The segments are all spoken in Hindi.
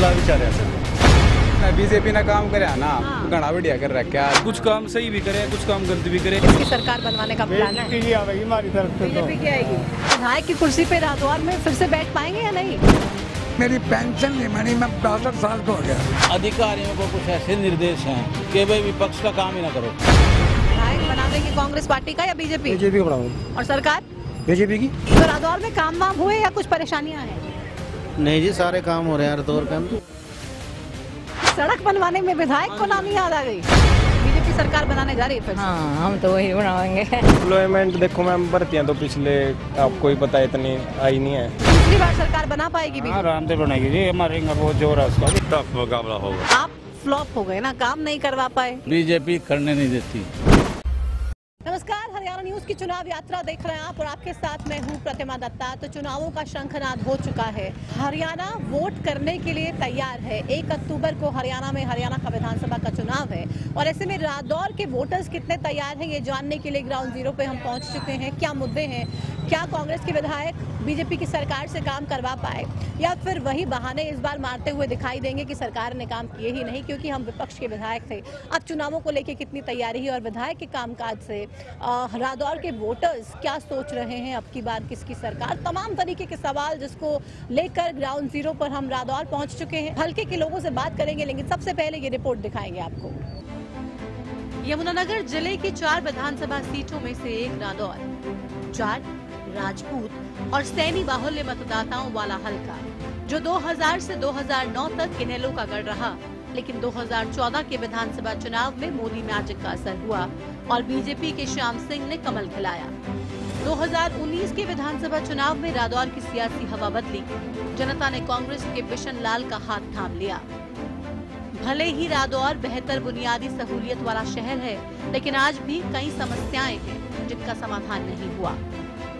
बदलाव भी चाह रहे हैं। बीजेपी ने काम करे ना, घना बढ़िया कर रखा है। कुछ काम सही भी करे, कुछ काम गलत भी करे। इसकी सरकार बनवाने का प्लान है। बीजेपी की आएगी। विधायक की कुर्सी पे रातवार में फिर से बैठ पाएंगे या नहीं? मेरी पेंशन नहीं बनी, मैं 62 साल का हो गया। अधिकारियों को कुछ ऐसे निर्देश हैं कि भाई विपक्ष का काम ही ना करो। विधायक बना देंगे कांग्रेस पार्टी का या बीजेपी? बीजेपी को बढ़ाओ। और सरकार बीजेपी की। तो रातवार में काम वाम हुए या कुछ परेशानियां हैं? नहीं जी, सारे काम हो रहे हैं रातौर के। सड़क बनवाने में विधायक को नाम याद आ गई। बीजेपी सरकार बनाने जा रही है फिर। हाँ, हम तो वही बनाएंगे। एम्प्लॉयमेंट देखो मैम, भर्तियां तो पिछले आपको ही पता है इतनी आई नहीं है। पिछली बार सरकार बना पाएगी बीजेपी? आराम से बनाएगी जी, हमारे बहुत जोर है उसका। टफ मुकाबला होगा। आप फ्लॉप हो गए ना, काम नहीं करवा पाए। बीजेपी करने नहीं देती। नमस्कार, हरियाणा न्यूज की चुनाव यात्रा देख रहे हैं आप और आपके साथ मैं हूं प्रतिमा दत्ता। तो चुनावों का शंखनाद हो चुका है। हरियाणा वोट करने के लिए तैयार है। 1 अक्टूबर को हरियाणा में हरियाणा का विधानसभा का चुनाव है और ऐसे में रादौर के वोटर्स कितने तैयार हैं ये जानने के लिए ग्राउंड जीरो पे हम पहुंच चुके हैं। क्या मुद्दे हैं, क्या कांग्रेस के विधायक बीजेपी की सरकार से काम करवा पाए या फिर वही बहाने इस बार मारते हुए दिखाई देंगे कि सरकार ने काम किए ही नहीं क्योंकि हम विपक्ष के विधायक थे। अब चुनावों को लेकर कितनी तैयारी है और विधायक के कामकाज से रादौर के वोटर्स क्या सोच रहे हैं, अब की बार किसकी सरकार, तमाम तरीके के सवाल जिसको लेकर ग्राउंड जीरो पर हम रादौर पहुंच चुके हैं। हल्के के लोगों से बात करेंगे, लेकिन सबसे पहले ये रिपोर्ट दिखाएंगे आपको। यमुनानगर जिले की 4 विधानसभा सीटों में से एक रादौर, 4 राजपूत और सैनी बाहुल्य मतदाताओं वाला हलका, जो 2000 से 2009 तक इनेलो का गढ़ रहा, लेकिन 2014 के विधानसभा चुनाव में मोदी मैजिक का असर हुआ और बीजेपी के श्याम सिंह ने कमल खिलाया। 2019 के विधानसभा चुनाव में रादौर की सियासी हवा बदली। जनता ने कांग्रेस के बिशन लाल का हाथ थाम लिया। भले ही रादौर बेहतर बुनियादी सहूलियत वाला शहर है, लेकिन आज भी कई समस्याएं हैं जिनका समाधान नहीं हुआ।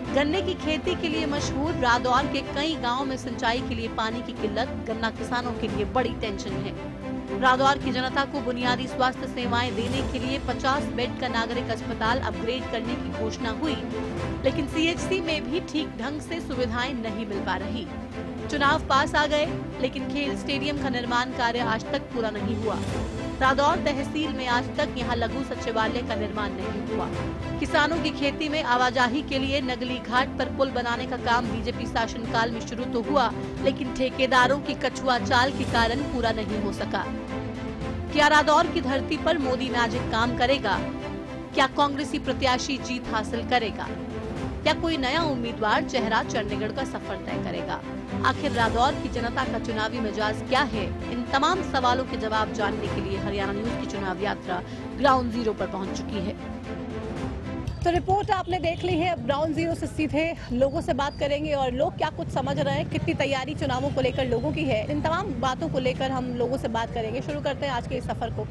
गन्ने की खेती के लिए मशहूर रादौर के कई गांवों में सिंचाई के लिए पानी की किल्लत गन्ना किसानों के लिए बड़ी टेंशन है। रादौर की जनता को बुनियादी स्वास्थ्य सेवाएं देने के लिए 50 बेड का नागरिक अस्पताल अपग्रेड करने की घोषणा हुई, लेकिन सीएचसी में भी ठीक ढंग से सुविधाएं नहीं मिल पा रही। चुनाव पास आ गए, लेकिन खेल स्टेडियम का निर्माण कार्य आज तक पूरा नहीं हुआ। रादौर तहसील में आज तक यहां लघु सचिवालय का निर्माण नहीं हुआ। किसानों की खेती में आवाजाही के लिए नगली घाट पर पुल बनाने का काम बीजेपी शासनकाल में शुरू तो हुआ, लेकिन ठेकेदारों की कछुआ चाल के कारण पूरा नहीं हो सका। क्या रादौर की धरती पर मोदी मैजिक काम करेगा? क्या कांग्रेसी प्रत्याशी जीत हासिल करेगा? क्या कोई नया उम्मीदवार चेहरा चंडीगढ़ का सफर तय करेगा? आखिर रादौर की जनता का चुनावी मिजाज क्या है? इन तमाम सवालों के जवाब जानने के लिए हरियाणा न्यूज की चुनाव यात्रा ग्राउंड जीरो पर पहुंच चुकी है। तो रिपोर्ट आपने देख ली है। अब ग्राउंड जीरो से सीधे लोगों से बात करेंगे और लोग क्या कुछ समझ रहे हैं, कितनी तैयारी चुनावों को लेकर लोगों की है, इन तमाम बातों को लेकर हम लोगों से बात करेंगे। शुरू करते हैं आज के इस सफर को।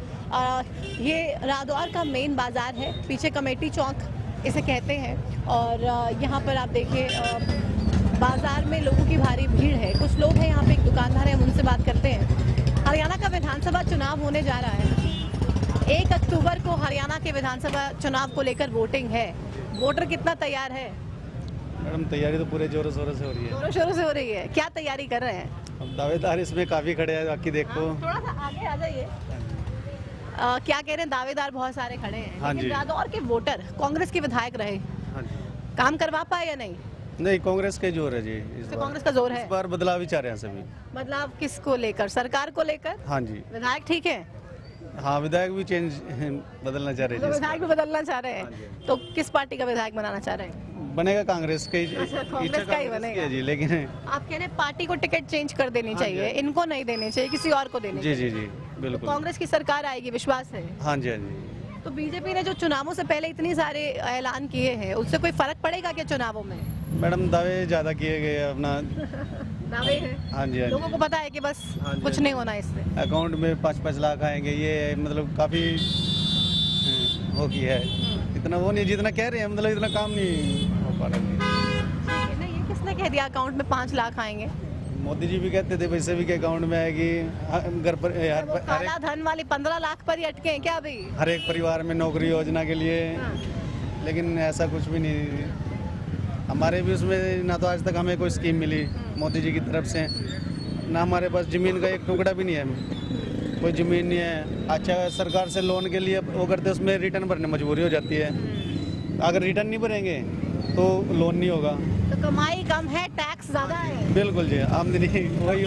ये रादौर का मेन बाजार है, पीछे कमेटी चौक इसे कहते हैं और यहाँ पर आप देखिए बाजार में लोगों की भारी भीड़ है। कुछ लोग हैं यहाँ पे, एक दुकानदार है, हम उनसे बात करते हैं। हरियाणा का विधानसभा चुनाव होने जा रहा है। 1 अक्टूबर को हरियाणा के विधानसभा चुनाव को लेकर वोटिंग है। वोटर कितना तैयार है? मैडम तैयारी तो पूरे जोरों शोरों से हो रही है। जोरों शोरों से हो रही है। क्या तैयारी कर रहे हैं? अब दावेदार इसमें काफी खड़े हैं, बाकी देखो। थोड़ा सा आगे आ जाइए। क्या कह रहे हैं? दावेदार बहुत सारे खड़े हैं। हाँ जी। रादौर के वोटर कांग्रेस के विधायक रहे, हाँ जी। काम करवा पाए या नहीं? नहीं, कांग्रेस के जोर है जी इस बार। कांग्रेस का जोर है। इस बार बदलाव ही चाह रहे हैं सभी। बदलाव किसको लेकर? सरकार को लेकर? हाँ जी। विधायक ठीक है? हाँ, विधायक भी चेंज बदलना चाह रहे तो हैं। विधायक भी बदलना चाह रहे हाँ हैं, तो किस पार्टी का विधायक बनाना चाह रहे हैं? बनेगा कांग्रेस के कांग्रेस का ही बनेगा जी, लेकिन आप कह रहे हैं पार्टी को टिकट चेंज कर देनी चाहिए, इनको नहीं देनी चाहिए, किसी और को देनी जी चाहिए। जी जी बिल्कुल। कांग्रेस की सरकार आएगी, विश्वास है? हाँ जी, हाँ जी। तो बीजेपी ने जो चुनावों से पहले इतनी सारे ऐलान किए हैं, उससे कोई फर्क पड़ेगा क्या चुनावों में? मैडम दावे ज्यादा किए गए अपना। दावे हैं? हाँ जी, हाँ लोगों को पता है कि बस कुछ नहीं होना इससे। अकाउंट में 5-5 लाख आएंगे, ये मतलब काफी हो गया है। इतना वो नहीं जितना कह रहे हैं, मतलब इतना काम नहीं हो पा रहा है। नहीं, ये किसने कह दिया अकाउंट में 5 लाख आएंगे? मोदी जी भी कहते थे पैसे भी के अकाउंट में आएगी। घर पर काला धन वाले 15 लाख पर ही अटके हैं क्या अभी? हर एक परिवार में नौकरी योजना के लिए, लेकिन ऐसा कुछ भी नहीं। हमारे भी उसमें ना तो आज तक हमें कोई स्कीम मिली मोदी जी की तरफ से, ना हमारे पास ज़मीन का एक टुकड़ा भी नहीं है, कोई ज़मीन नहीं है। अच्छा सरकार से लोन के लिए वो करते उसमें रिटर्न भरने मजबूरी हो जाती है, अगर रिटर्न नहीं भरेंगे तो लोन नहीं होगा। तो कमाई कम है, टैक्स ज्यादा है। बिल्कुल जी, आमदनी वही।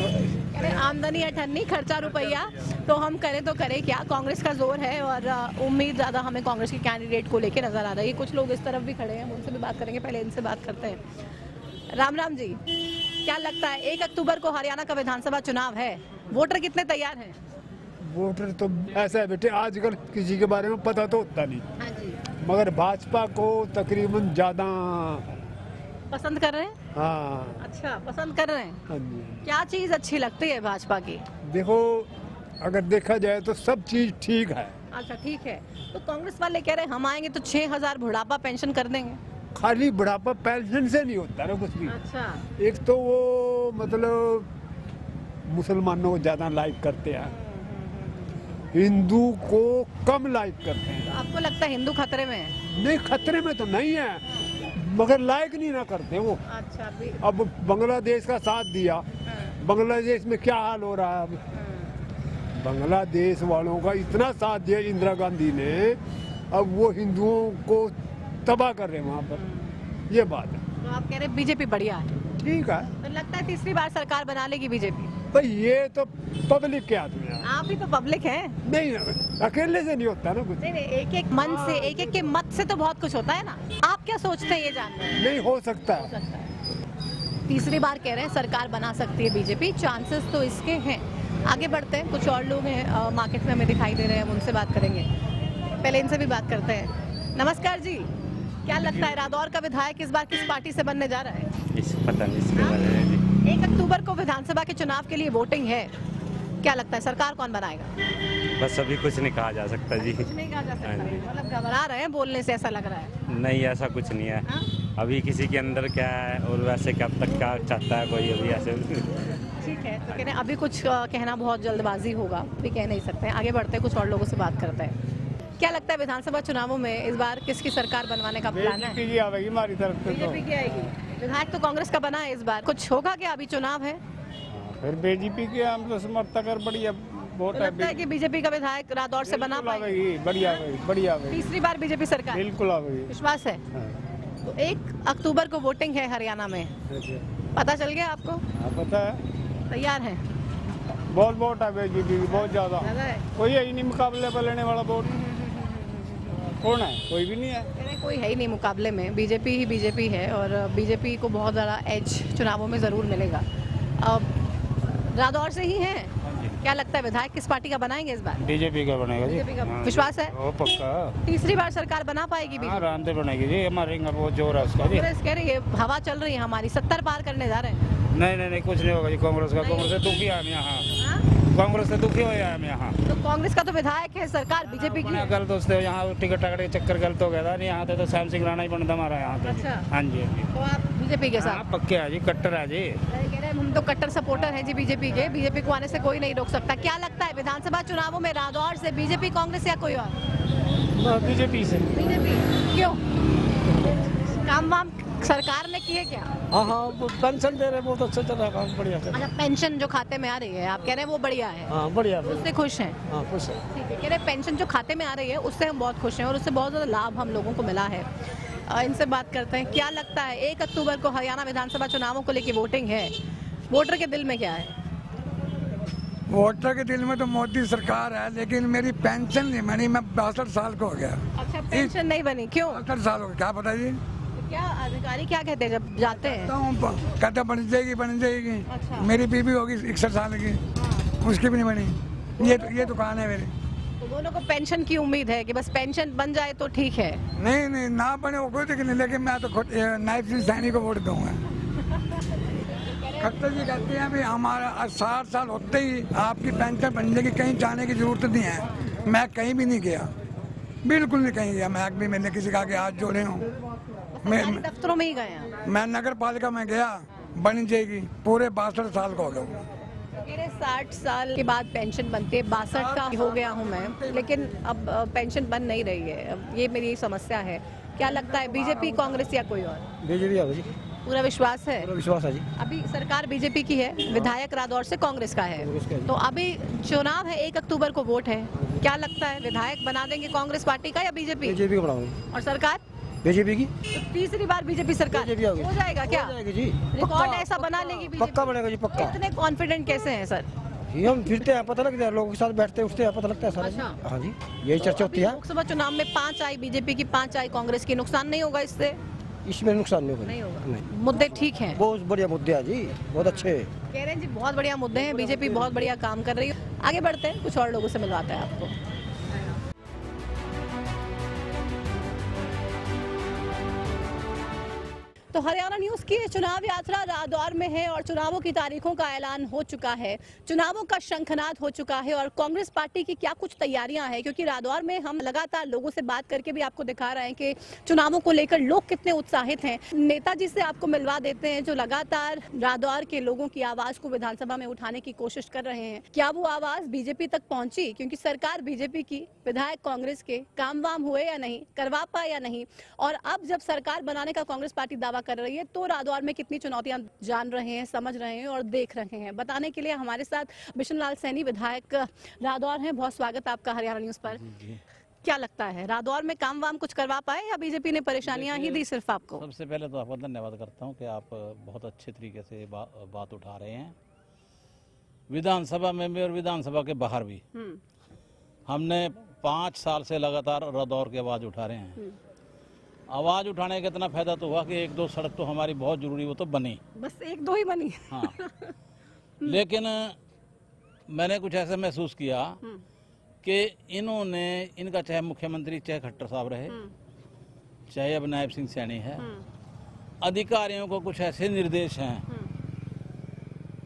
अरे आमदनी अठन्नी, खर्चा रुपया, तो हम करें तो करें क्या। कांग्रेस का जोर है और उम्मीद ज़्यादा हमें कांग्रेस के कैंडिडेट को लेके नजर आ रही है। कुछ लोग इस तरफ भी खड़े हैं, उनसे भी बात करेंगे, पहले इनसे बात करते हैं। राम राम जी, क्या लगता है 1 अक्टूबर को हरियाणा का विधानसभा चुनाव है, वोटर कितने तैयार हैं? वोटर तो ऐसा है बेटे, आजकल किसी के बारे में पता तो होता नहीं, हाँ जी, मगर भाजपा को तकरीबन ज्यादा पसंद कर रहे हैं। हाँ अच्छा, पसंद कर रहे हैं। हाँ जी। क्या चीज अच्छी लगती है भाजपा की? देखो अगर देखा जाए तो सब चीज ठीक है। अच्छा ठीक है, तो कांग्रेस वाले कह रहे हैं हम आएंगे तो 6,000 बुढ़ापा पेंशन कर देंगे। खाली बुढ़ापा पेंशन से नहीं होता ना कुछ भी। अच्छा, एक तो वो मतलब मुसलमानों को ज्यादा लाइक करते हैं, हिंदू को कम लाइक करते हैं। तो आपको लगता है हिंदू खतरे में है? नहीं खतरे में तो नहीं है, मगर लाइक नहीं ना करते वो। अच्छा अब बांग्लादेश का साथ दिया, बांग्लादेश में क्या हाल हो रहा है अब। बांग्लादेश वालों का इतना साथ दिया इंदिरा गांधी ने, अब वो हिंदुओं को तबाह कर रहे हैं वहाँ पर, ये बात है। तो आप कह रहे हैं बीजेपी बढ़िया है? ठीक है तो लगता है तीसरी बार सरकार बना लेगी बीजेपी? भाई, ये तो पब्लिक के हाथ में है। आप ही तो पब्लिक हैं। नहीं, अकेले से नहीं होता ना कुछ। नहीं नहीं, एक एक मन से, एक एक के मत से तो बहुत कुछ होता है ना। आप क्या सोचते हैं ये जानते हैं? नहीं हो सकता है। तीसरी बार कह रहे हैं सरकार बना सकती है बीजेपी, चांसेस तो इसके हैं। आगे बढ़ते हैं, कुछ और लोग हैं मार्केट में हमें दिखाई दे रहे हैं, हम उनसे बात करेंगे। पहले इनसे भी बात करते हैं। नमस्कार जी, क्या लगता है रादौर का विधायक इस बार किस पार्टी से बनने जा रहा है? पता नहीं इसके बारे में। 1 अक्टूबर को विधानसभा के चुनाव के लिए वोटिंग है, क्या लगता है सरकार कौन बनाएगा? बस अभी कुछ नहीं कहा जा सकता जी। कुछ नहीं कहा जा सकता, मतलब घबरा रहे हैं बोलने से, ऐसा लग रहा है। नहीं, ऐसा कुछ नहीं है। हाँ? अभी किसी के अंदर क्या है और वैसे कब तक क्या चाहता है कोई, अभी ऐसे। ठीक है, तो कहने अभी कुछ कहना बहुत जल्दबाजी होगा, अभी कह नहीं सकते हैं। आगे बढ़ते हैं, कुछ और लोगों से बात करते हैं। क्या लगता है विधानसभा चुनावों में इस बार किसकी सरकार बनवाने का प्लान है? बीजेपी आएगी हमारी तरफ से। बीजेपी की आएगी। विधायक तो कांग्रेस का बना है इस बार, कुछ होगा क्या? अभी चुनाव है, फिर बीजेपी के हम तो समर्थक है, बढ़िया वोट तो लगता है कि बीजेपी का विधायक रादौर से बना पाएगी? बढ़िया बढ़िया तीसरी बार बीजेपी सरकार, बिल्कुल आएगी। विश्वास है? तो 1 अक्टूबर को वोटिंग है हरियाणा में, पता चल गया आपको? पता है, तैयार है? बहुत वोट है बीजेपी की, बहुत ज्यादा। ज्यादा है? कोई है ही नहीं मुकाबले पर लेने वाला वोट। कौन है? कोई भी नहीं है। मेरे कोई है ही नहीं मुकाबले में, बीजेपी ही बीजेपी है और बीजेपी को बहुत ज़्यादा एज चुनावों में ज़रूर मिलेगा। अब रादौर से ही है, क्या लगता है विधायक किस पार्टी का बनाएंगे इस बार? बीजेपी का बनेगा जी। बीजेपी का विश्वास है? वो पक्का। तीसरी बार सरकार बना पाएगी बीजेपी? आराम से बनेगी जी, हमारे यहाँ बहुत जोर है उसका जी। कांग्रेस कह रही है हवा चल रही है हमारी, 70 पार करने जा रहे हैं। नहीं, कुछ नहीं होगा जी कांग्रेस का। कांग्रेस से दुखी है हम यहाँ, हाँ? कांग्रेस से दुखी हो हम यहाँ। तो कांग्रेस का तो विधायक है, सरकार बीजेपी की है। गलत दोस्त यहाँ टिकट के चक्कर गलत हो गया था, यहाँ तो श्याम सिंह राणा ही बनता हमारा यहाँ पे। अच्छा। हाँ जी, हाँ जी। तो आप बीजेपी के साथ? पक्के है जी, कट्टर है जी। कह रहे हैं हम तो कट्टर सपोर्टर हैं जी बीजेपी के, बीजेपी को आने से कोई नहीं रोक सकता। क्या लगता है विधानसभा चुनावों में रादौर से बीजेपी, कांग्रेस या कोई और? बीजेपी से। बीजेपी क्यों? काम वाम सरकार ने किए क्या? हाँ, पेंशन दे रहे, बहुत अच्छा चल रहा काम, बढ़िया। अच्छा, पेंशन जो खाते में आ रही है, आप कह रहे हैं वो बढ़िया है? हाँ बढ़िया, उससे खुश हैं? हाँ खुश है। ठीक है, कह रहे हैं पेंशन जो खाते में आ रही है उससे हम बहुत खुश हैं और उससे बहुत ज़्यादा लाभ हम लोगों को मिला है। इनसे बात करते हैं, क्या लगता है 1 अक्टूबर को हरियाणा विधानसभा चुनावों को लेकर वोटिंग है, वोटर के दिल में क्या है? वोटर के दिल में तो मोदी सरकार है, लेकिन मेरी पेंशन नहीं बनी, मैं 62 साल का हो गया। अच्छा, पेंशन नहीं बनी, क्यों? 62 साल हो गया, क्या पता जी। क्या अधिकारी क्या कहते हैं जब जाते हैं? कहते बन जाएगी। अच्छा। मेरी बीबी होगी 61 साल की, उसकी भी नहीं बनी। ये दुकान है मेरी। तो दोनों को पेंशन की उम्मीद है कि बस पेंशन बन जाए तो ठीक है? नहीं, ना बने वो कोई दिक्कत नहीं, लेकिन मैं तो खुद नायब सिंह सैनी को वोट दूंगा। खट्टर जी कहते हैं भी हमारा 60 साल होते ही आपकी पेंशन बन जाएगी, कहीं जाने की जरूरत नहीं है। मैं कहीं भी नहीं गया, बिल्कुल नहीं कहीं गया। मैं भी, मैंने किसी का आगे हाथ जोड़े हूँ। मैं दफ्तरों में ही गए हैं? मैं नगर पालिका में गया, बन जाएगी। पूरे 62 साल का हो गया। 60 साल के बाद पेंशन बनती है, 62 का हो गया हूँ मैं, लेकिन अब पेंशन बन नहीं रही है। अब ये मेरी समस्या है। क्या लगता है बीजेपी, कांग्रेस या कोई और? बीजेपी आएगी। पूरा विश्वास है? पूरा विश्वास है जी। अभी सरकार बीजेपी की है, विधायक रादौर से कांग्रेस का है, तो अभी चुनाव है, 1 अक्टूबर को वोट है, क्या लगता है विधायक बना देंगे कांग्रेस पार्टी का या बीजेपी? बीजेपी को बनाऊंगी। और सरकार? बीजेपी की। तो तीसरी बार बीजेपी सरकार बीजेपी होगी। हो जाएगा क्या? हो जाएगी जी। रिकॉर्ड ऐसा बना लेगी बीजेपी? पक्का बनेगा जी, पक्का। इतने कॉन्फिडेंट कैसे हैं सर? ये हम फिरते हैं, पता लगता है, लोगों के साथ बैठते हैं, उठते हैं, पता लगता है सारा। अच्छा। हाँ जी, यही चर्चा होती है। लोकसभा चुनाव में 5 आई बीजेपी की, 5 आई कांग्रेस की, नुकसान नहीं होगा इससे? इसमें नुकसान नहीं होगा। नहीं होगा। नहीं। मुद्दे ठीक हैं, बहुत बढ़िया मुद्दे हैं जी, बहुत अच्छे। कह रहे हैं जी बहुत बढ़िया मुद्दे हैं, बीजेपी बहुत बढ़िया काम कर रही है। आगे बढ़ते हैं, कुछ और लोगों से मिलवाते हैं आपको। तो हरियाणा न्यूज की चुनाव यात्रा रादौर में है और चुनावों की तारीखों का ऐलान हो चुका है, चुनावों का शंखनाद हो चुका है और कांग्रेस पार्टी की क्या कुछ तैयारियां हैं, क्योंकि रादौर में हम लगातार लोगों से बात करके भी आपको दिखा रहे हैं कि चुनावों को लेकर लोग कितने उत्साहित हैं। नेताजी से आपको मिलवा देते हैं जो लगातार रादौर के लोगों की आवाज को विधानसभा में उठाने की कोशिश कर रहे हैं। क्या वो आवाज बीजेपी तक पहुंची? क्योंकि सरकार बीजेपी की, विधायक कांग्रेस के, काम वाम हुए या नहीं, करवा पाए या नहीं, और अब जब सरकार बनाने का कांग्रेस पार्टी दावा कर रही है तो रादौर में कितनी चुनौतियां जान रहे हैं, समझ रहे हैं और देख रहे हैं। बताने के लिए हमारे साथ बिशन लाल सैनी विधायक रादौर हैं। बहुत स्वागत आपका हरियाणा न्यूज पर। क्या लगता है रादौर में काम वाम कुछ करवा पाए या बीजेपी ने परेशानियां ही दी सिर्फ आपको? सबसे पहले तो आपका धन्यवाद करता हूं कि आप बहुत अच्छे तरीके से बात उठा रहे हैं। विधानसभा में भी और विधानसभा के बाहर भी हमने 5 साल से लगातार रादौर की आवाज उठा रहे हैं। आवाज उठाने का इतना फायदा तो हुआ कि 1-2 सड़क तो हमारी बहुत जरूरी, वो तो बनी, बस 1-2 ही बनी। हाँ। लेकिन मैंने कुछ ऐसा महसूस किया कि इन्होंने, इनका चाहे मुख्यमंत्री चाहे खट्टर साहब रहे, चाहे अब नायब सिंह सैनी है, अधिकारियों को कुछ ऐसे निर्देश हैं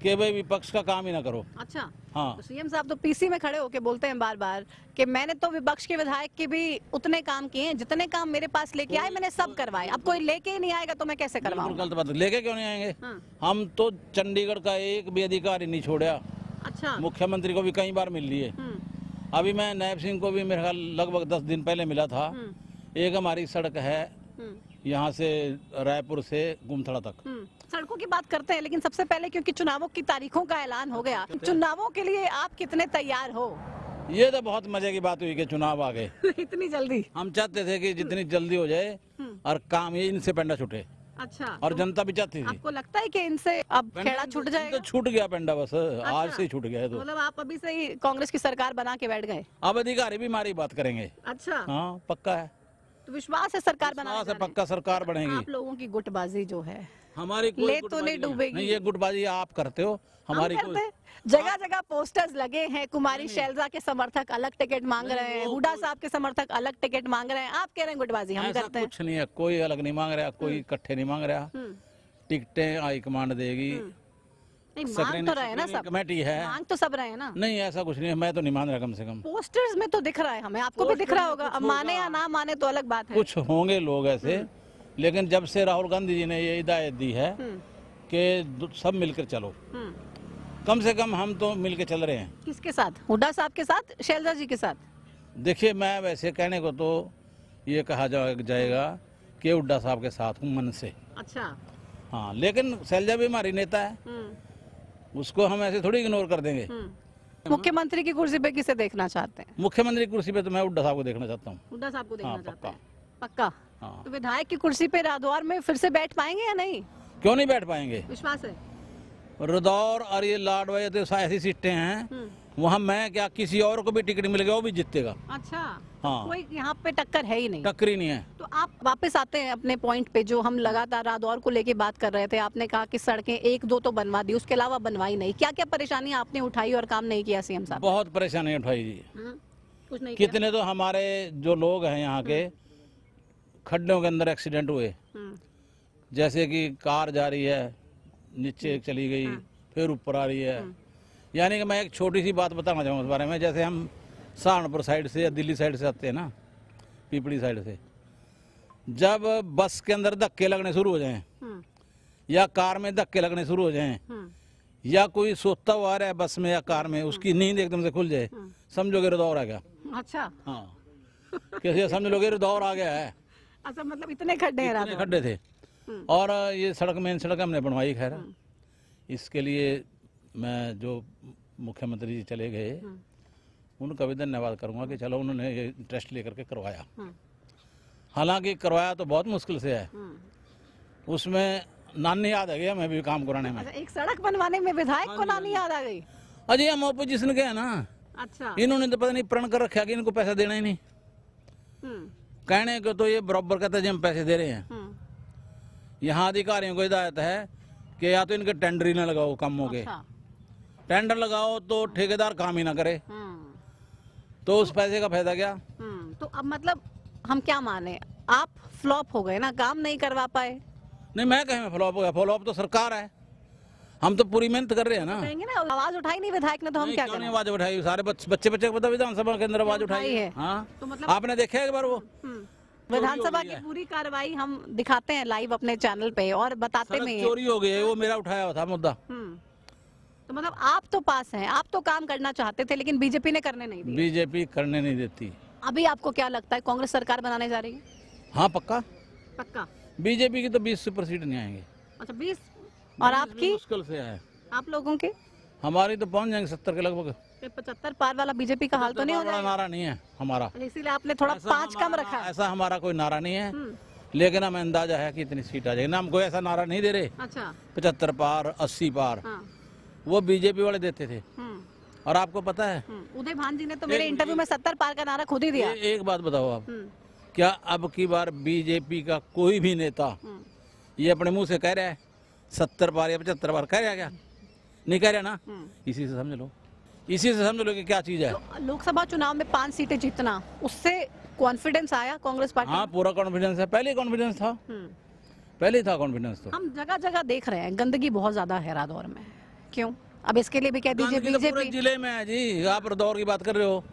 कि भाई विपक्ष का काम ही ना करो। अच्छा, हाँ। तो सीएम साहब तो पीसी में खड़े होके बोलते हैं बार बार कि मैंने तो विपक्ष के विधायक के भी उतने काम किए हैं, जितने काम मेरे पास लेके आए मैंने सब करवाए, अब कोई लेके ही नहीं आएगा तो मैं कैसे करवाऊं? गलत बात, लेके क्यों नहीं आएंगे? हाँ। हम तो चंडीगढ़ का एक भी अधिकारी नहीं छोड़ा। अच्छा। मुख्यमंत्री को भी कई बार मिल लिए। अभी मैं नायब सिंह को भी मेरे ख्याल लगभग 10 दिन पहले मिला था। एक हमारी सड़क है यहाँ से रायपुर से गुमथड़ा तक। सड़कों की बात करते हैं, लेकिन सबसे पहले क्योंकि चुनावों की तारीखों का ऐलान हो गया, चुनावों के लिए आप कितने तैयार हो? ये तो बहुत मजे की बात हुई कि चुनाव आ गए। इतनी जल्दी? हम चाहते थे कि जितनी जल्दी हो जाए और काम ये इनसे पेंडा छूटे। अच्छा। और जनता भी चाहती थी। आपको लगता है कि इनसे अब खेड़ा छूट जाएगा? तो छूट गया पेंडा, बस आज से ही छूट गया है। तो मतलब आप अभी से ही कांग्रेस की सरकार बना के बैठ गए? अब अधिकारी भी हमारी बात करेंगे। अच्छा। हाँ, पक्का है। तो विश्वास है सरकार बना से पक्का सरकार बनेगी। आप लोगों की गुटबाजी जो है हमारी कोई ले तो नहीं डूबेगी? नहीं, ये गुटबाजी आप करते हो, हमारी कोई। जगह जगह पोस्टर्स लगे हैं, कुमारी शैलजा के समर्थक अलग टिकट मांग रहे हैं, हुड्डा साहब के समर्थक अलग टिकट मांग रहे हैं, आप कह रहे हैं गुटबाजी हम करते हैं? कुछ नहीं है, कोई अलग नहीं मांग रहा, कोई इकट्ठे नहीं मांग रहा। टिकटें हाईकमांड देगी। नहीं, मांग तो रहे हैं ना सब, कमेटी है, मांग तो सब रहे हैं ना? नहीं, ऐसा कुछ नहीं है, मैं तो नहीं मान रहा। कम से कम पोस्टर्स में तो दिख रहा है हमें, आपको भी दिख रहा होगा। अब माने या ना माने तो अलग बात है। कुछ होंगे लोग ऐसे, लेकिन जब से राहुल गांधी जी ने ये हिदायत दी है कि सब मिलकर चलो, कम से कम हम तो मिलकर चल रहे हैं। किसके साथ? हुड्डा साहब के साथ, शैलजा जी के साथ? देखिए, मैं वैसे कहने को तो ये कहा जाएगा कि हुड्डा साहब के साथ हूँ मन से। अच्छा। हाँ, लेकिन शैलजा भी हमारी नेता है, उसको हम ऐसे थोड़ी इग्नोर कर देंगे। मुख्यमंत्री की कुर्सी पे किसे देखना चाहते हैं? मुख्यमंत्री की कुर्सी पे तो मैं हुड्डा साहब को देखना चाहता हूँ। हुड्डा साहब को देखना हाँ, चाहते हैं? पक्का? हाँ। तो विधायक की कुर्सी पे रादौर में फिर से बैठ पाएंगे या नहीं? क्यों नहीं बैठ पाएंगे? विश्वास है? रादौर और ये लाडवा तो ऐसी सीटें हैं, वहाँ मैं क्या, किसी और को भी टिकट मिल गया वो भी जीतेगा। अच्छा। हाँ। कोई यहाँ पे टक्कर है ही नहीं? टक्कर ही नहीं है। तो आप वापस आते हैं अपने पॉइंट पे, जो हम लगातार रादौर को लेके बात कर रहे थे। आपने कहा कि सड़कें 1-2 तो बनवा दी, उसके अलावा बनवाई नहीं। क्या क्या परेशानी आपने उठाई और काम नहीं किया सीएम साहब? बहुत परेशानी उठाई जी। कुछ नहीं कितने तो हमारे जो लोग हैं यहाँ के, खड्डों के अंदर एक्सीडेंट हुए। जैसे कि कार जा रही है, नीचे चली गई, फिर ऊपर आ रही है। यानी कि मैं एक छोटी सी बात बताना चाहूँगा इस बारे में। जैसे हम सहारनपुर साइड से या दिल्ली साइड से आते हैं ना, पीपड़ी साइड से, जब बस के अंदर धक्के लगने शुरू हो जाएं या कार में धक्के लगने शुरू हो जाएं या कोई सोता हुआ रहा है बस में या कार में, उसकी नींद एकदम से खुल जाए, समझो कि रादौर आ गया। अच्छा। हाँ, कैसे समझ लोगे रादौर आ गया है। अच्छा, मतलब इतने खड्डे हैं? खड्डे थे। और ये सड़क मेन सड़क हमने बनवाई खैर। इसके लिए मैं जो मुख्यमंत्री जी चले गए उनका भी धन्यवाद करूंगा कि चलो उन्होंने ये इंटरेस्ट लेकर के करवाया। हालांकि करवाया तो बहुत मुश्किल से है, उसमें नानी याद आ गया मैं भी काम कराने में। अच्छा, एक सड़क बनवाने में विधायक को नानी याद आ गई? अजय हम ऑपोजिशन के है ना। अच्छा, इन्होंने तो पता नहीं प्रण कर रखा कि इनको पैसा देना ही नहीं। कहने को तो ये बराबर कहते हैं हम पैसे दे रहे हैं। यहाँ अधिकारियों को हिदायत है कि या तो इनके टेंडर ही ना लगाओ कामों के। टेंडर लगाओ तो ठेकेदार काम ही ना करे, तो उस पैसे का फायदा क्या? तो अब मतलब हम क्या माने, आप फ्लॉप हो गए ना, काम नहीं करवा पाए? नहीं, मैं कहीं फ्लॉप हो गया? फ्लॉप तो सरकार है, हम तो पूरी मेहनत कर रहे हैं ना। कहेंगे ना आवाज उठाई नहीं विधायक ने, तो हम क्या करें? आवाज उठाई, सारे बच्चे को पता विधानसभा के अंदर आवाज उठाई है। हाँ, तो मतलब आपने देखा है एक बार वो विधानसभा की पूरी कार्रवाई हम दिखाते हैं लाइव अपने चैनल पे और बताते में चोरी हो गई है, वो मेरा उठाया हुआ था मुद्दा। तो मतलब आप तो पास हैं, आप तो काम करना चाहते थे, लेकिन बीजेपी ने करने नहीं दिया। बीजेपी करने नहीं देती। अभी आपको क्या लगता है कांग्रेस सरकार बनाने जा रही है? हाँ पक्का। पक्का बीजेपी की तो 20 से परसेंट नहीं आएंगे। अच्छा 20, और आपकी? मुश्किल से है। आप लोगों के? हमारी तो पहुंच जाएंगे 70 के लगभग। 75 पार वाला बीजेपी का हाल तो नहीं हो जाएगा? नारा नहीं है हमारा, इसीलिए आपने थोड़ा 5 कम रखा है। ऐसा हमारा कोई नारा नहीं है, लेकिन हमें अंदाजा है कि इतनी सीट आ जाएगी ना। हम कोई ऐसा नारा नहीं दे रहे। अच्छा, 75 पार 80 पार वो बीजेपी वाले देते थे। और आपको पता है उदय भान जी ने तो मेरे इंटरव्यू में 70 पार का नारा खुद ही दिया। एक बात बताओ आप, क्या अब की बार बीजेपी का कोई भी नेता ये अपने मुंह से कह रहा है 70 पार या 75 पार? कह रहा है क्या? नहीं कह रहा ना। इसी से समझ लो, इसी से समझ लो कि क्या चीज है। तो लोकसभा चुनाव में 5 सीटें जीतना, उससे कॉन्फिडेंस आया कांग्रेस पार्टी? हाँ, पूरा कॉन्फिडेंस है। पहले कॉन्फिडेंस था, पहले ही था कॉन्फिडेंस। तो हम जगह जगह देख रहे हैं गंदगी बहुत ज्यादा है रादौर में, क्यों? अब इसके लिए भी कह दीजिए बीजेपी जिले में है जी। आप रादौर की बात कर रहे हो,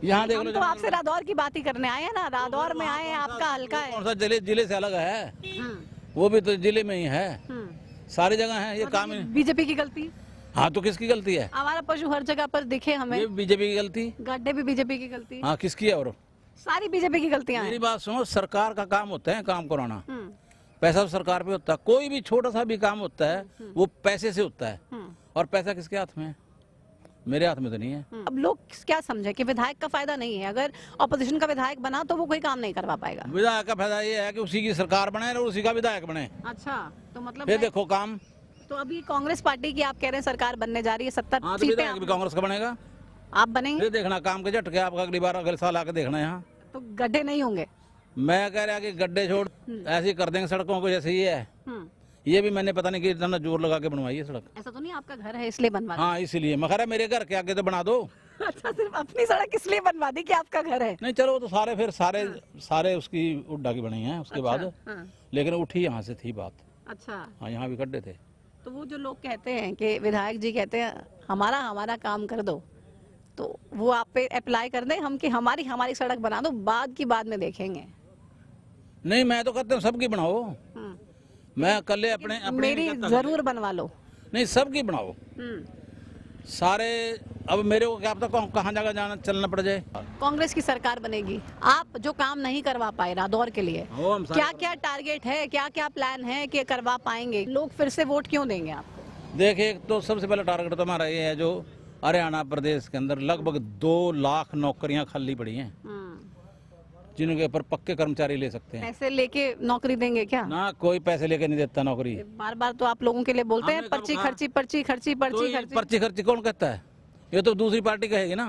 यहाँ देख लो। तो आपसे रादौर की बात ही करने आए हैं ना, रादौर में आए हैं, आपका हल्का है। कौन सा जिले से अलग है? वो भी तो जिले में ही है, सारी जगह है। ये काम बीजेपी की गलती? हाँ, तो किसकी गलती है? आवारा पशु हर जगह पर दिखे हमें, ये बीजेपी की गलती। गड्ढे भी बीजेपी की गलती। हाँ, किसकी है? और सारी बीजेपी की गलतियां हैं। मेरी बात सुनो, सरकार का काम होता है काम कराना, पैसा तो सरकार पे होता है। कोई भी छोटा सा भी काम होता है वो पैसे से होता है, और पैसा किसके हाथ में है? मेरे हाथ में तो नहीं है। अब लोग क्या समझे कि विधायक का फायदा नहीं है, अगर ऑपोजिशन का विधायक बना तो वो कोई काम नहीं करवा पाएगा। विधायक का फायदा ये है कि उसी की सरकार बने और उसी का विधायक बने। अच्छा, तो मतलब फिर देखो काम। तो अभी कांग्रेस पार्टी की आप कह रहे हैं सरकार बनने जा रही है, 70 हाँ, तो विधायक भी कांग्रेस का बनेगा। आप बनेंगे? फिर देखना काम के झटके आपका अगली बार अगले साल आके देखना यहाँ। तो गड्ढे नहीं होंगे? मैं कह रहा कि गड्ढे छोड़ ऐसे ही कर देंगे सड़कों को, जैसे ये है। ये भी मैंने पता नहीं कि इतना जोर लगा के बनवाई है सड़क। ऐसा तो नहीं आपका घर है इसलिए बनवा? हाँ, इसीलिए मैं कह रहा मेरे घर के आगे तो बना दो। अच्छा, सिर्फ अपनी सड़क इसलिए बनवा दी कि आपका घर है? नहीं, चलो तो सारे फिर सारे उसकी उड्डा की बनी है उसके बाद। लेकिन उठी यहाँ से थी बात। अच्छा, हाँ, यहाँ भी गड्ढे थे। तो वो जो लोग कहते हैं कि विधायक जी कहते हैं हमारा काम कर दो, तो वो आप पे अप्लाई कर दें हम कि हमारी सड़क बना दो, बाद की बाद में देखेंगे। नहीं, मैं तो कहता हूँ सबकी बनाओ। मैं कल अपने मेरी जरूर बनवा लो। नहीं, सबकी बनाओ सारे। अब मेरे को क्या पता कहाँ जगह जाना चलना पड़ जाए। कांग्रेस की सरकार बनेगी, आप जो काम नहीं करवा पाए रादौर के लिए, क्या क्या टारगेट है, क्या क्या प्लान है कि करवा पाएंगे? लोग फिर से वोट क्यों देंगे आपको? देखिए, तो सबसे पहला टारगेट तो हमारा ये है, जो हरियाणा प्रदेश के अंदर लगभग 2 लाख नौकरियां खाली पड़ी हैं, जिनके ऊपर पक्के कर्मचारी ले सकते हैं। पैसे लेके नौकरी देंगे क्या? ना, कोई पैसे लेके नहीं देता नौकरी। बार बार तो आप लोगों के लिए बोलते हैं पर्ची खर्ची पर्ची खर्ची पर्ची खर्ची। पर्ची खर्ची कौन कहता है? ये तो दूसरी पार्टी कहेगी ना,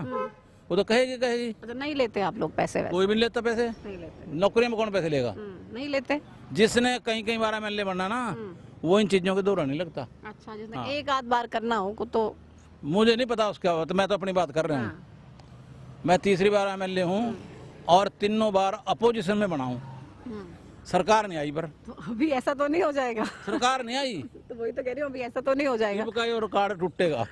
वो तो कहेगी। तो नहीं लेते आप लोग पैसे? कोई भी नहीं लेता पैसे। नहीं लेते। नौकरी में कौन पैसे लेगा? नहीं लेते। जिसने कहीं बार MLA बनना ना, वो इन चीजों के दौरा नहीं लगता। अच्छा, जिसने एक आध बार करना हो तो? मुझे नहीं पता उसका, तो मैं तो अपनी बात कर रहा हूँ। मैं तीसरी बार MLA हूँ और 3 बार अपोजिशन में बना हूँ। सरकार नहीं आई पर। तो अभी ऐसा तो नहीं हो जाएगा? सरकार नहीं आई तो वही तो कह रही हूँ, अभी ऐसा तो नहीं हो जाएगा। और कार्ड टूटेगा।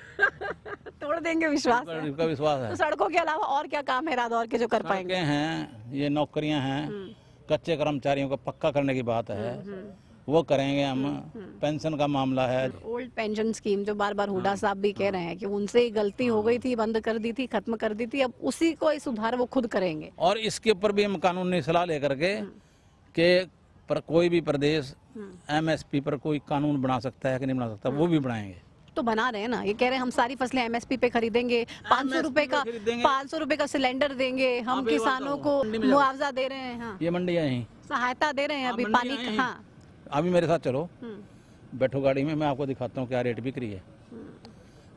तोड़ देंगे विश्वास है? का विश्वास है। तो सड़कों के अलावा और क्या काम है रादौर के जो कर पाएंगे? हैं, ये नौकरियां हैं, कच्चे कर्मचारियों को पक्का करने की बात है, वो करेंगे हम। पेंशन का मामला है, ओल्ड पेंशन स्कीम जो बार बार हुड्डा साहब भी कह रहे हैं कि उनसे ही गलती हो गई थी, बंद कर दी थी, खत्म कर दी थी, अब उसी को सुधार वो खुद करेंगे। और इसके ऊपर भी हम कानूनी सलाह लेकर के कि पर कोई भी प्रदेश MSP पर कोई कानून बना सकता है कि नहीं बना सकता, वो भी बनाएंगे। तो बना रहे हैं ना, ये कह रहे हैं हम सारी फसलें MSP पे खरीदेंगे, 500 रुपए का सिलेंडर देंगे, हम किसानों को मुआवजा दे रहे हैं। हाँ। ये मंडियाँ ही सहायता दे रहे हैं, अभी पानी का। हाँ। अभी मेरे साथ चलो, बैठो गाड़ी में, मैं आपको दिखाता हूँ क्या रेट बिक रही है।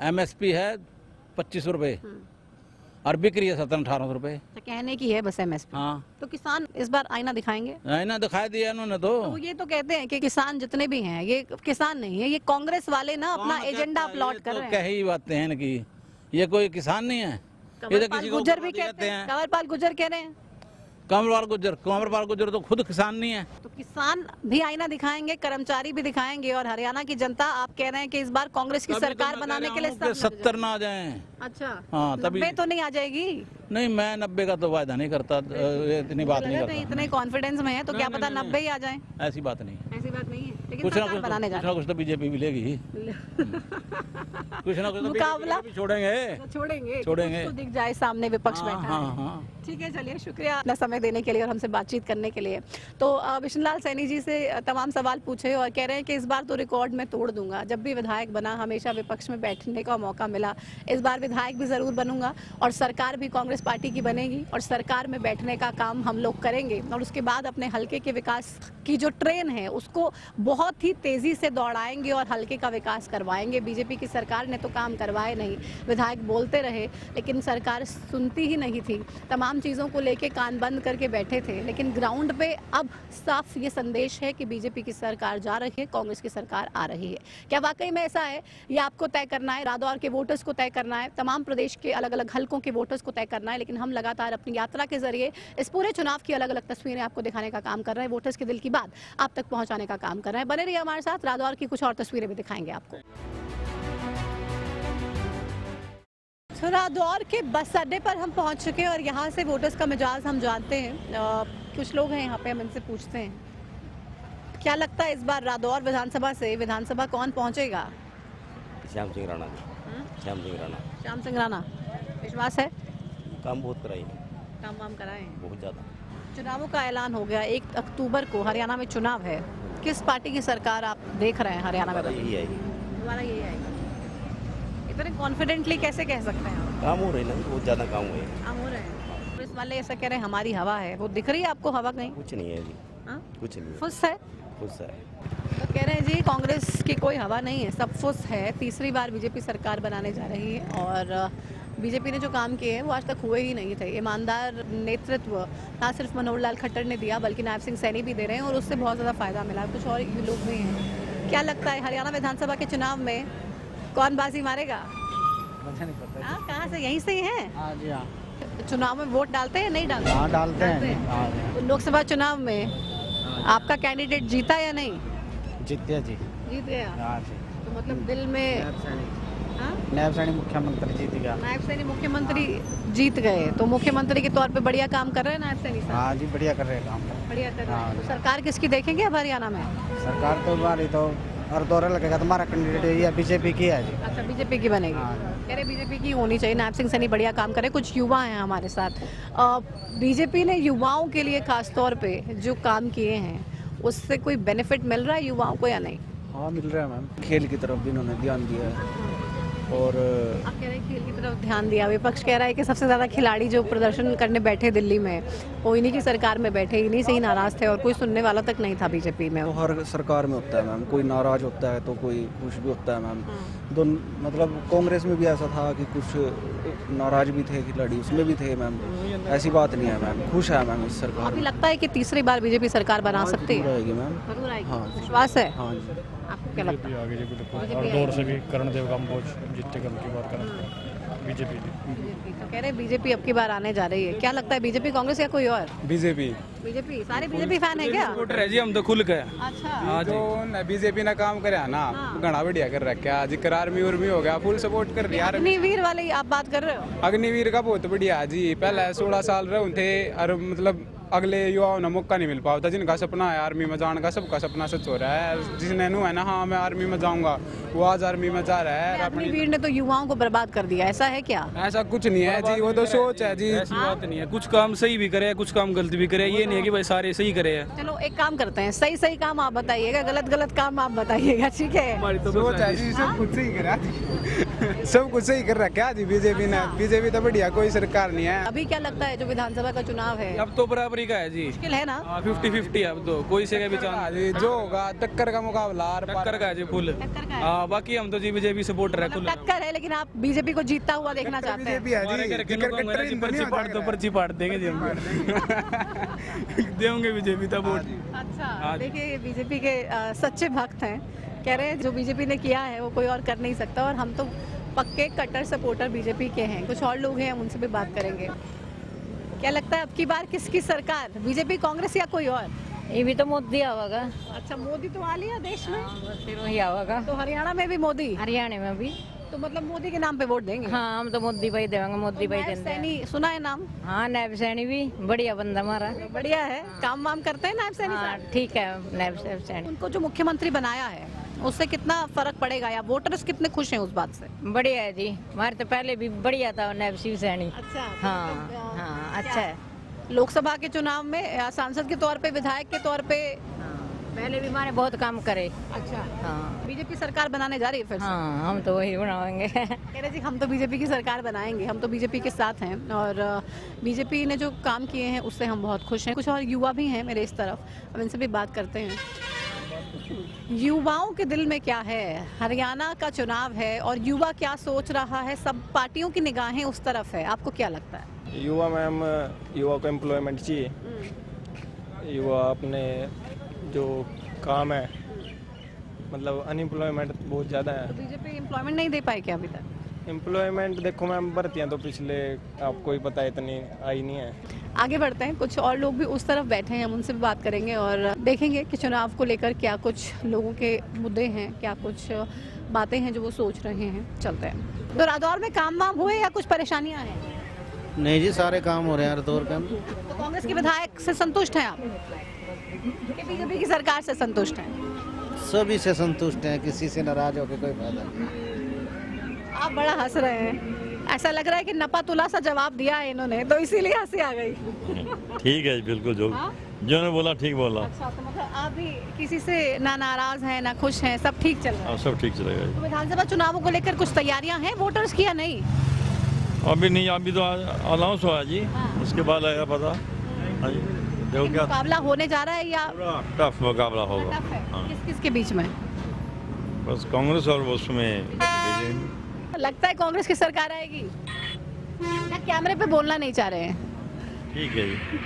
MSP है 25 रुपए और बिक्री है 17-18 रुपए। तो कहने की है बस MSP। हाँ। तो किसान इस बार आईना दिखाएंगे? आईना दिखा दिया इन्होंने तो ये तो कहते हैं कि किसान जितने भी हैं ये किसान नहीं है, ये कांग्रेस वाले ना अपना एजेंडा प्लॉट कर रहे हैं। क्या ही बातें हैं कि ये कोई किसान नहीं है, ये तो किसी को गुजर भी कहते हैं, कंवरपाल गुजर कह रहे हैं। कंवरपाल गुजर तो खुद किसान नहीं है। तो किसान भी आईना दिखाएंगे, कर्मचारी भी दिखाएंगे, और हरियाणा की जनता आप कह रहे हैं कि इस बार कांग्रेस की सरकार बनाने के लिए 70 ना आ जाए। अच्छा। हाँ, तभी 90 तो नहीं आ जाएगी? नहीं, मैं 90 का तो वायदा नहीं करता, इतनी बात नहीं करता। इतने कॉन्फिडेंस में है तो क्या पता 90 ही आ जाए? ऐसी बात नहीं, ऐसी बात नहीं है, लेकिन कुछ ना कुछ तो बीजेपी मिलेगी। कुछ ना कुछ तो मुकाबला छोड़ेंगे तो दिख जाए सामने विपक्ष बैठा है। ठीक है, चलिए शुक्रिया अपना समय देने के लिए और हमसे बातचीत करने के लिए। तो विष्णुलाल सैनी जी से तमाम सवाल पूछे और कह रहे हैं कि इस बार तो रिकॉर्ड में तोड़ दूंगा, जब भी विधायक बना हमेशा विपक्ष में बैठने का मौका मिला, इस बार विधायक भी जरूर बनूंगा और सरकार भी कांग्रेस पार्टी की बनेगी और सरकार में बैठने का काम हम लोग करेंगे और उसके बाद अपने हल्के के विकास की जो ट्रेन है उसको बहुत ही तेजी से दौड़ाएंगे और हल्के का विकास करवाएंगे। बीजेपी की सरकार ने तो काम करवाए नहीं, विधायक बोलते रहे लेकिन सरकार सुनती ही नहीं थी, तमाम चीज़ों को लेके कान बंद करके बैठे थे। लेकिन ग्राउंड पे अब साफ ये संदेश है कि बीजेपी की सरकार जा रही है, कांग्रेस की सरकार आ रही है। क्या वाकई में ऐसा है? ये आपको तय करना है, रादौर के वोटर्स को तय करना है, तमाम प्रदेश के अलग अलग हलकों के वोटर्स को तय करना है। लेकिन हम लगातार अपनी यात्रा के जरिए इस पूरे चुनाव की अलग अलग तस्वीरें आपको दिखाने का काम कर रहे हैं, वोटर्स के दिल की बात आप तक पहुंचाने का काम कर रहे हैं। बने रहिए हमारे साथ, रादौर की कुछ और तस्वीरें भी दिखाएंगे आपको। रादौर के बस अड्डे पर हम पहुंच चुके हैं और यहाँ से वोटर्स का मिजाज हम जानते हैं। कुछ लोग हैं यहाँ पे, हम इनसे पूछते हैं क्या लगता है इस बार रादौर विधानसभा से विधानसभा कौन पहुंचेगा? श्याम सिंह राणा। श्याम सिंह राणा। विश्वास है? काम बहुत कराई, काम वाम कराए बहुत ज़्यादा। चुनावों का ऐलान हो गया, 1 अक्टूबर को हरियाणा में चुनाव है, किस पार्टी की सरकार आप देख रहे हैं हरियाणा में? यही आएगी, दोबारा यही आएगी। इतने कॉन्फिडेंटली कैसे कह सकते हैं? काम हो रहे हैं, बहुत ज़्यादा काम हुए, काम हो रहे हैं। पुलिस वाले ऐसा कह रहे हैं हमारी हवा है, वो दिख रही है आपको हवा कहीं? कुछ नहीं है जी। हाँ? कुछ नहीं, फुस है। फुस है। तो कह रहे हैं जी कांग्रेस की कोई हवा नहीं है, सब फुस है। तीसरी बार बीजेपी सरकार बनाने जा रही है और बीजेपी ने जो काम किए हैं वो आज तक हुए ही नहीं थे। ईमानदार नेतृत्व ना सिर्फ मनोहर लाल खट्टर ने दिया बल्कि नायब सिंह सैनी भी दे रहे हैं और उससे बहुत ज़्यादा फायदा मिला। कुछ और लोग भी हैं। क्या लगता है हरियाणा विधानसभा के चुनाव में कौन बाजी मारेगा? नहीं पता। कहाँ से? यहीं से ही हैं? हाँ जी हाँ। चुनाव में वोट डालते हैं नहीं डालते? हाँ डालते हैं। तो लोकसभा चुनाव में आपका कैंडिडेट जीता या नहीं? जीत गया जी। जीत गया। हाँ जी। तो मतलब दिल में नायब सैनी मुख्यमंत्री जीत गया। नायब सैनी मुख्यमंत्री जीत गए तो मुख्यमंत्री के तौर पे बढ़िया काम कर रहे हैं नायब सैनी साहब? हाँ जी बढ़िया कर रहे हैं काम। बढ़िया कर रहे हैं। तो सरकार किसकी देखेंगे अब हरियाणा में? सरकार तो हमारी तो और दौरा लगेगा, तुम्हारा कैंडिडेट ये बीजेपी की है जी। अच्छा, बीजेपी की बनेगी। कह रहे बीजेपी की होनी चाहिए, नायब सिंह सैनी बढ़िया काम करे। कुछ युवा हैं हमारे साथ, बीजेपी ने युवाओं के लिए खास तौर पे जो काम किए हैं उससे कोई बेनिफिट मिल रहा है युवाओं को या नहीं? हाँ मिल रहा है मैम, खेल की तरफ भी इन्होंने ध्यान दिया है और आप कह रहे हैं खेल की तरफ ध्यान दिया, विपक्ष कह रहा है कि सबसे ज़्यादा खिलाड़ी जो प्रदर्शन करने बैठे दिल्ली में वो इन्हीं की सरकार में बैठे, इन्हीं से ही नाराज थे और कोई सुनने वाला तक नहीं था बीजेपी में। तो हर सरकार में होता है मैम, कोई नाराज होता है तो कोई खुश भी होता है मैम। दोनों मतलब कांग्रेस में भी ऐसा था कि कुछ नाराज भी थे खिलाड़ी, उसमें भी थे मैम, ऐसी बात नहीं है मैम, खुश है मैम इस सरकार। अभी लगता है कि तीसरी बार बीजेपी सरकार बना सकती है? रहेगी मैम, जरूर आएगी। हाँ विश्वास है? हाँ जी। आपको क्या लगता है? और दौर से भी करण देव काम्बोज जीतते कम की बात करें बीजेपी तो कह रहे बीजेपी अब की बार आने जा रही है। क्या लगता है बीजेपी कांग्रेस या कोई और? बीजेपी। बीजेपी सारे बीजेपी फैन है क्या? वोटर है जी, हम तो खुल के। अच्छा, जो बीजेपी ने काम करे ना घना बढ़िया कर रखा, जिक्र आर्मी उर्मी हो गया, फुल सपोर्ट कर रही है। अग्निवीर वाले आप बात कर रहे हो? अग्निवीर का बहुत बढ़िया जी, पहले 16 साल रहे थे और मतलब अगले युवाओं ने मौका नहीं मिल पाता। जिनका सपना है आर्मी में जाने का, सबका सपना सच हो रहा है। जिसने नु है ना, हाँ मैं आर्मी में जाऊंगा, वो आज आर्मी में जा रहा है। अपनी भीड़ ने तो युवाओं को बर्बाद कर दिया, ऐसा है क्या? ऐसा कुछ नहीं है जी, वो तो सोच है जी। ऐसी बात नहीं है, कुछ काम सही भी करे, कुछ काम गलत भी करे, ये नहीं है कि भाई सारे सही करे। चलो एक काम करते हैं, सही सही काम आप बताइएगा, गलत गलत काम आप बताइएगा, ठीक है? हमारी तो सोच है जी, सब कुछ सही करा, सब कुछ सही कर रखा है जी बीजेपी ने। बीजेपी तो बढ़िया, कोई सरकार नहीं है। अभी क्या लगता है जो विधानसभा का चुनाव है? अब तो बराबरी का है जी, मुश्किल है ना? 50-50 अब तो कोई से भी चांस जी, जो होगा टक्कर का मुकाबला, टक्कर का है जी फुल। हाँ बाकी हम तो जी बीजेपी सपोर्टर है। टक्कर है, लेकिन आप बीजेपी को जीतता हुआ देखना चाहते हैं? पर्ची पाट देंगे जी हम, देंगे बीजेपी का वोट। अच्छा, देखिए बीजेपी के सच्चे भक्त हैं, कह रहे हैं जो बीजेपी ने किया है वो कोई और कर नहीं सकता, और हम तो पक्के कट्टर सपोर्टर बीजेपी के हैं। कुछ और लोग हैं, हम उनसे भी बात करेंगे। क्या लगता है अब की बार किसकी सरकार, बीजेपी, कांग्रेस या कोई और? ये भी तो मोदी आवागा। अच्छा, मोदी तो आ लिया देश में, फिर वही आवागा। तो हरियाणा में भी मोदी? हरियाणा में भी। तो मतलब मोदी के नाम पे वोट देंगे? हाँ, हम तो मोदी भाई देंगे, मोदी भाई देंगे। सुना है नाम? हाँ, नायब सैनी भी बढ़िया बंदा हमारा। बढ़िया है, काम वाम करते हैं नायब सैनी? हाँ, ठीक है नायब सैनी। उनको जो मुख्यमंत्री बनाया है उससे कितना फर्क पड़ेगा, या वोटर्स कितने खुश हैं उस बात से? बढ़िया है जी, हमारे तो पहले भी बढ़िया था नायब शिव सैनी। अच्छा, हाँ हाँ, अच्छा है। लोकसभा के चुनाव में सांसद के तौर पे, विधायक के तौर पे पहले भी हमारे बहुत काम करे। अच्छा, हाँ। बीजेपी सरकार बनाने जा रही है फिर से? हाँ, हम तो वही बनाएंगे। कह रहे जी हम तो बीजेपी की सरकार बनाएंगे, हम तो बीजेपी के साथ हैं, और बीजेपी ने जो काम किए हैं उससे हम बहुत खुश हैं। कुछ और युवा भी हैं मेरे इस तरफ, अब इनसे भी बात करते हैं। युवाओं के दिल में क्या है? हरियाणा का चुनाव है और युवा क्या सोच रहा है, सब पार्टियों की निगाहें उस तरफ है, आपको क्या लगता है? युवा मैम, युवा को एम्प्लॉयमेंट चाहिए। युवा अपने जो काम है, मतलब अनएम्प्लॉयमेंट बहुत ज़्यादा है। तो बीजेपी एम्प्लॉयमेंट नहीं दे पाई क्या अभी तक? एम्प्लॉयमेंट देखो मैम, भर्तियाँ तो पिछले आपको ही पता है इतनी आई नहीं है। आगे बढ़ते हैं, कुछ और लोग भी उस तरफ बैठे हैं, हम उनसे भी बात करेंगे और देखेंगे कि चुनाव को लेकर क्या कुछ लोगों के मुद्दे हैं, क्या कुछ बातें हैं जो वो सोच रहे हैं। चलते हैं। तो रादौर में काम वाम हुए या कुछ परेशानियां हैं? नहीं जी, सारे काम हो रहे हैं रादौर के। तो कांग्रेस के विधायक से संतुष्ट हैं आप कि बीजेपी की सरकार से संतुष्ट हैं? सभी से संतुष्ट हैं, किसी से नाराज होकर कोई फायदा नहीं। आप बड़ा हंस रहे हैं, ऐसा लग रहा है कि नपा तुला सा जवाब दिया है इन्होंने, तो इसीलिए हंसी आ गई। ठीक है, बिल्कुल जो ने बोला ठीक बोला। अच्छा, तो मतलब आप भी किसी से ना नाराज हैं ना खुश हैं, सब ठीक चल रहा है? सब ठीक चलेगा। तो विधानसभा चुनावों को लेकर कुछ तैयारियां हैं वोटर्स की या नहीं? अभी नहीं, अभी तो अनाउंस हुआ जी, उसके बाद आएगा पता। हाँ जी, देखो क्या मुकाबला होने जा रहा है या टफ मुकाबला होगा। टफ है? किस किस के बीच में? बस कांग्रेस और उसमें लगता है कांग्रेस की सरकार आएगी या कैमरे पे बोलना नहीं चाह रहे हैं? ठीक है जी,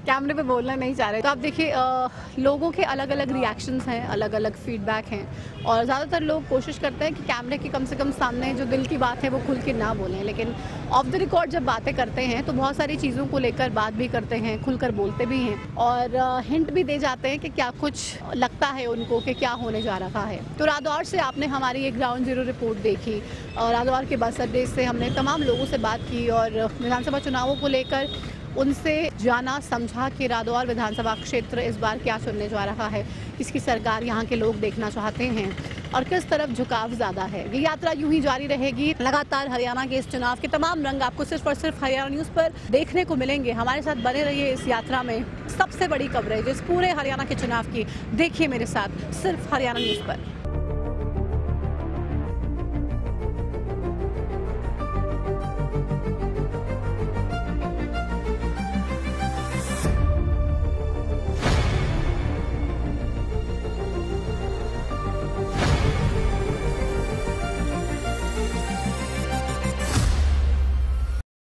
कैमरे पे बोलना नहीं चाह रहे। तो आप देखिए लोगों के अलग अलग रिएक्शंस हैं, अलग अलग फीडबैक हैं, और ज़्यादातर लोग कोशिश करते हैं कि कैमरे के कम से कम सामने जो दिल की बात है वो खुल के ना बोलें, लेकिन ऑफ द रिकॉर्ड जब बातें करते हैं तो बहुत सारी चीज़ों को लेकर बात भी करते हैं, खुलकर बोलते भी हैं, और हिंट भी दे जाते हैं कि क्या कुछ लगता है उनको कि क्या होने जा रहा है। तो रादौर से आपने हमारी एक ग्राउंड जीरो रिपोर्ट देखी, और रादौर के बस अड्डे से हमने तमाम लोगों से बात की और विधानसभा चुनावों को लेकर उनसे जाना समझा कि रादौर विधानसभा क्षेत्र इस बार क्या चुनने जा रहा है, किसकी सरकार यहाँ के लोग देखना चाहते हैं और किस तरफ झुकाव ज़्यादा है। ये यात्रा यूं ही जारी रहेगी। लगातार हरियाणा के इस चुनाव के तमाम रंग आपको सिर्फ और सिर्फ हरियाणा न्यूज़ पर देखने को मिलेंगे। हमारे साथ बने रहिए इस यात्रा में। सबसे बड़ी कवरेज इस पूरे हरियाणा के चुनाव की देखिए मेरे साथ सिर्फ हरियाणा न्यूज़ पर।